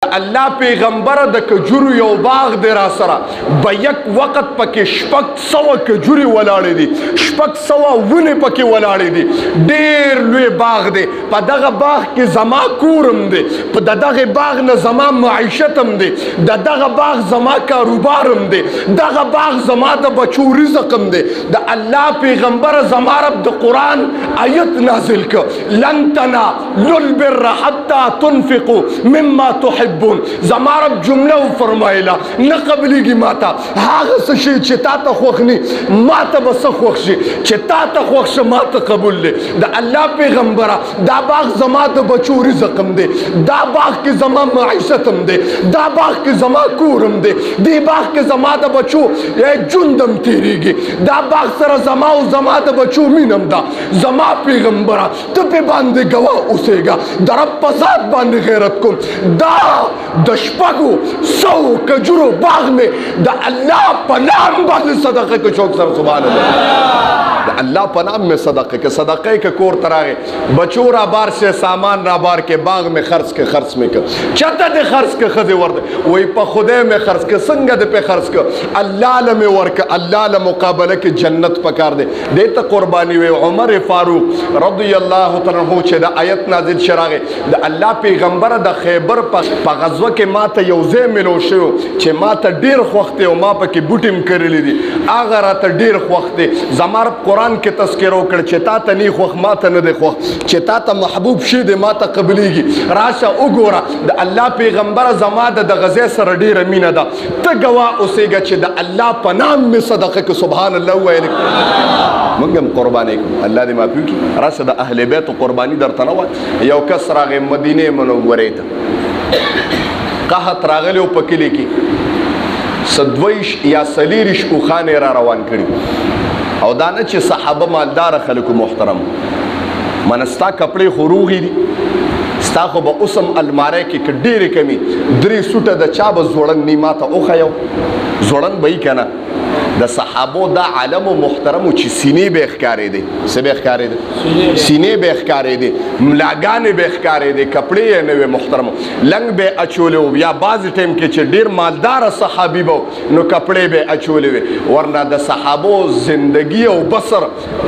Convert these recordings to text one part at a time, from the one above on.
د الله پیغمبر د کجورو یو باغ دی را سره به یک وخت پکې 600 کجوري ولاړې دي 600 ونې پکې ولاړې دي ډېر لوی باغ دی په دغه باغ کې زما کورم دی په دغه باغ نه زما معیشت هم دی دغه باغ زما کاروبارم دی دغه باغ زما د بچو رزق هم دی د الله پیغمبر زما رب د قرآن آیت نازل کړ لن تنالوا البر حتى تنفقوا مما تحبون زما رب جمله فرمایله نه قبلېږي ماته هغه څه شي چې تا ته خوښ نه ماته به څه خوښ شي چې تا ته خوښ شه ماته قبول دی د الله پیغمبره دا باغ زما د بچو رزق هم دی دا باغ کې زما معیشت هم دی دا باغ کې زما کور هم دی دی باغ کې زما د بچو ژوند هم تېرېږي دا باغ سره زما او زما د بچو مینه هم ده زما پیغمبره ته پې باندې ګواه اوسېږه د رب په ذات باندې غیرت کوم دا د 600 کجورو باغ مې د الله په نام باندې صدقه که چوک سره سبحان الله د الله په نام مې صدقه که صدقه که کور ته راغې بچو را بار سے سامان را بار کې باغ مې خرڅ که خرڅ مې که چته دې خرڅ که ښځې ورته وایي په خدای مې خرڅ که څنګه دې پې خرڅ که الله له مې ورکه الله له مقابله کې جنت پکار دی دې ته قرباني وی عمر فاروق رضی الله تعالی عنہ چې د آیت نازل شراغه د الله پیغمبر د خیبر په غزوه کې ماته یو ځای ملو شو چې ماته ډیر خوښ دی او ما پکې بوټیم کړلی دي هغه راته ډیر خوښ دی زما رب قرآن کې تذکر وکړ چې تا ته نه خوښ ما ته نه دی خوښ چې تا ته محبوب شي دی ما ته قبلیږي راشه وګوره د الله پیغمبر زما د غزې سره ډیره مینه ده ته ګواه اوسېږه چې د الله په نام مې صدقه که سبحان الله ویل موږ هم قرباني کوو الله دې معافي وکړي راشه د اهل بیت قرباني درته نه وایي یو کس راغی مدینې منورې ته قحط راغلی و په کلي کې سدویش یا سلیریش اوښانې را روان کړي او دا نه چې صحابه مالداره خلکو محترم منستا کپړې خو روغې دي ستا خو به اوس هم الماری کې که ډېرې کمي 3 سوټه د چا به زوړند نی ما ته وښیو زوړند به یي که نه د صحابو دا عالم و محترمو چې سینې به ښکارېدې څه به ښکارېدې سینې به ښکارېدې ملاګانې به ښکارېدې کپړې یې نه وې محترمو لنګ به اچولې و یا بعضې ټایم کې چې ډېر مالداره صحابي به نو کپړې به اچولې وې ورنه د صحابو زندگی او بسر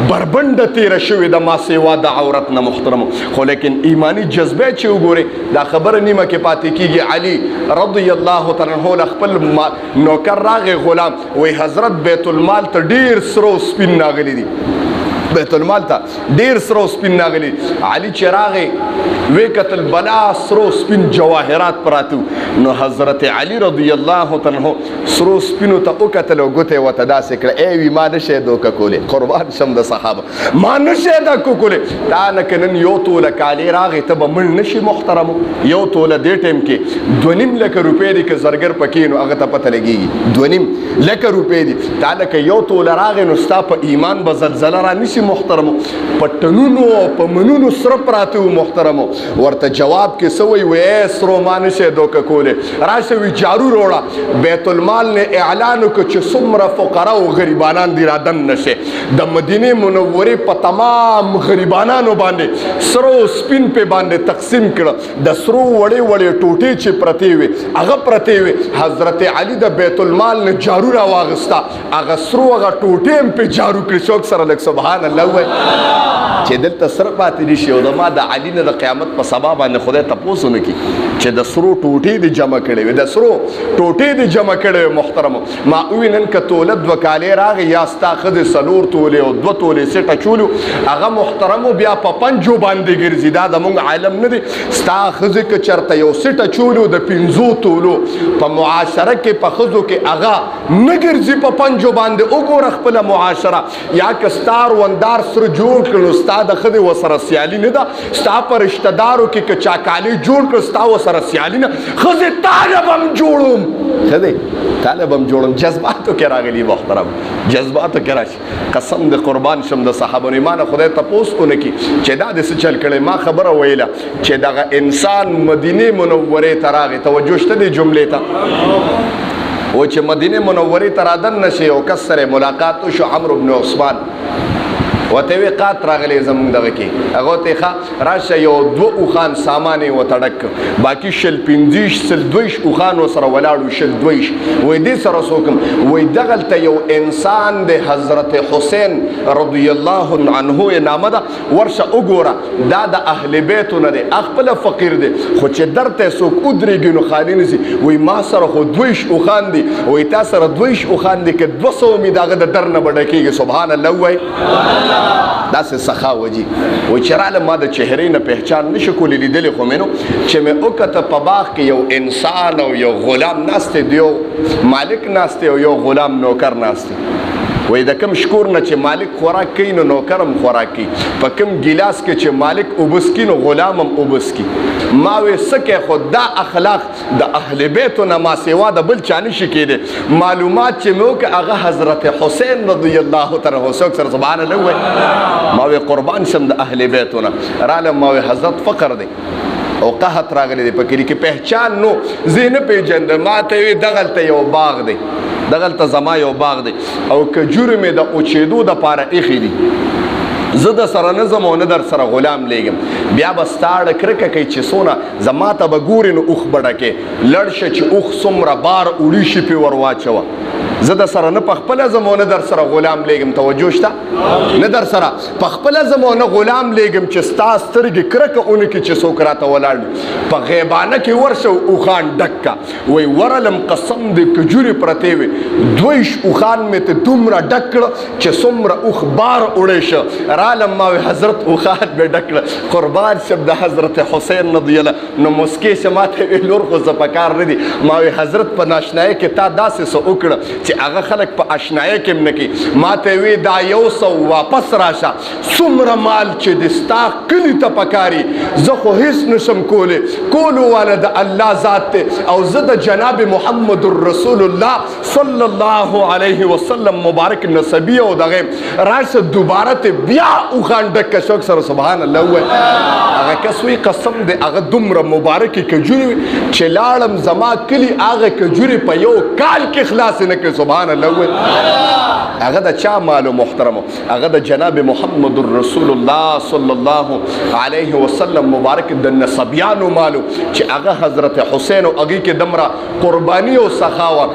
بربنډه تېره شوې د ما سوا د عورت نه محترمو خو لیکن ایمانی جذبه چې وګورې دا خبره نیمه کې پاتې کېږي علي رضی الله تعالی عنه له خپل نوکر راغی غلام وی حضرت بیت المال ته ډیر سرو سپین ناغلی دي بیت المال ته ډیر سرو سپین ناغلی علي چې راغی وی کتل بلا سرو سپین جواهرات پراتو نو حضرت علي رضی الله تعالی عنہ سرو سپینو ته وکتل او ګوتې ورته داسې کړه ای وی ما نشی دوکه کولی قربان شم د صحابه ما نشی دوکه کولی تا نه که نن یو توله کالي راغی ته به مړ نشي محترمو یو توله دې ټایم کې 2.5 لکه روپۍ دي که زرګر پکې نو هغه ته پته لګېږي 2.5 لکه روپۍ دي تا لکه یو توله راغی نو ستا په ایمان به زلزله را نشي محترمو په ټنونو او په منونو سره پراته وو محترمو ورته جواب کې څه وایي وی سرو ما نشی دوکه کولی راشه وي جارو روړه بیت المال نه اعلان وکړه چې څومره فقرا او غریبانان دي را دن نشي د مدینې منورې په تمام غریبانانو باندې سرو سپین په باندې تقسیم کړه د سرو وړې وړې ټوټې چې پرتې وي هغه پرتې وي حضرت علي د بیت المال نه جارو را واغسته هغه سرو هغه ټوټې هم پې جارو کړي شوق سره لږ سبحان الله وایي چې دلته سره پاتې دي شي او د ما د علي نه د قیامت په سبا باندې خدای تپوس ونه کړي چې د سرو ټوټې دې جمع کړې وي د سرو ټوټې دې جمع کړې وي محترمو ما ووي نن که توله 2 کالې راغی یا ستا ښځې 4 تولې او 2 تولې سټه چولو هغه محترمو بیا په پنجو باندې ګرځي دا زموږ عالم نه دی ستا ښځې که چېرته یو سټه چولو د 5 تولو په معاشره کې په ښځو کې هغه نه ګرځي په پنجو باندې وګوره خپله معاشره یا که ستا روندار سره جوړ کړي نو ستا د ښځې ورسره سیالي نه ده ستا په رشته دارو کې که چا کالي جوړ کړه ستا ورسره سیالي نه ښځې تا به هم جوړم ښځې تا به هم جوړم جذباتو کې راغلي محترم جذباتو کې راشي قسم د قربان شم د صحابه نه مانه خدای تپوس ونه کړي چې دا دې څه چل کړی ما خبره ویله چې دغه انسان مدینې منورې ته راغی توجه شته دې جملې ته و چې مدینه منورې ته رادن نشي او کس سره ملاقات وشو عمرو بن عثمان وته وی قات راغلی زمونږ دغه کې هغه ته ښه راشه یو 2 اوښان سامان یې ورته ډک کړ باقي 25 اوښان ورسره ولاړ 25 وایي دې سره څه وکړم وایي دغلته یو انسان د حضرت حسین رضی الله عنه یې نامه ده ورشه وګوره دا د اهل بیتو نه دی خپله فقیر دی خو چې درته څوک ودرېږي نو خالي نه سي وایي ما سره خو 22 اوښان دي وایي تا سره 22 اوښان دي که 200 مې د هغه د در نه به ډکېږي سبحان الله ووایي داسې سخا وجي وایي چې راله ما د چهرې نه پهچان نشو کولی لیدلی خو مې نو چې مې وکته په باغ کې یو انسان او یو غلام ناست دی یو مالک ناست او یو غلام نوکر ناست وای د کوم شکور نه چې مالک خوراک کوي نو نوکرم خوراک کوي په کوم ګیلاس کې چې مالک اوبس کوي نو غلام هم اوبس کوي ما وې څه خو دا اخلاق د اهل بیتو نه ما سوا د بل چا نشي کېدی معلومات چې مې وکړه هغه حضرت حسین رضی الله تعالی عنه سره سبحان الله وایي ما وې قربان شم د اهل بیتو نه رالم ما وې حضرت فقر دی او قحط راغلی دی په کې پہچان نو زه نه پېژندم ما ته وی دغلته یو باغ دی دغلته زما یو باغ دی او کجورې مې د اوچېدو دپاره ایښي دي زه د سره نه ځم او نه در سره غلام لیږم بیا به ستا اړه کرکه کوي چې څونه زما ته به ګورې نو اوښ به ډکې لړ شه چې اوښ څومره بار وړي شي پې ور واچوه زه د سره نه پخپله ځم او نه در سره غلام لیږم توجه شته نه در سره پخپله ځم او نه غلام لیږم چې ستا سترګې کرکه اونکړي چې څوک راته ولاړ وي په غیبانه کې ورشه اوښان ډک کا وایي ورلم قسم د کجورې پرتې وې 22 اوښان مې ته دومره ډک کړه چې څومره اوښ بار وړی شه رالم ما وی حضرت اوښان مې ډک کړه قربان شم د حضرت حسین رضی الله نو مسکې شه ما ته وی نور خو زه په کار نه دي ما وی حضرت په ناشنایۍ کې تا داسې څه وکړه چې هغه خلک په اشنایۍ کې هم نه کوي ما ته وی دا 100 واپس راشه څومره مال چې د ستا کلي ته پکاري زه خو هېڅ نشم کولی کولو والا د الله ذات دی او زه د جناب محمد رسول الله صلی الله علیه وسلم مبارک نسبی او دغه راشه دوباره ته بیا اوښان ډک که شوک سره سبحان الله ووایي هغه کس وی قسم دی هغه دومره مبارکې کجورې چې لاړم زما کلي هغه کجورې په یو کال کې خلاصې نه کړې سبحان الله ووایي هغه د چا مالو محترمو هغه د جناب محمد رسول الله صلی الله علیه وسلم مبارک د نسبیانو مالو چې هغه حضرت حسین او هغې کې دمره قرباني او سخاوه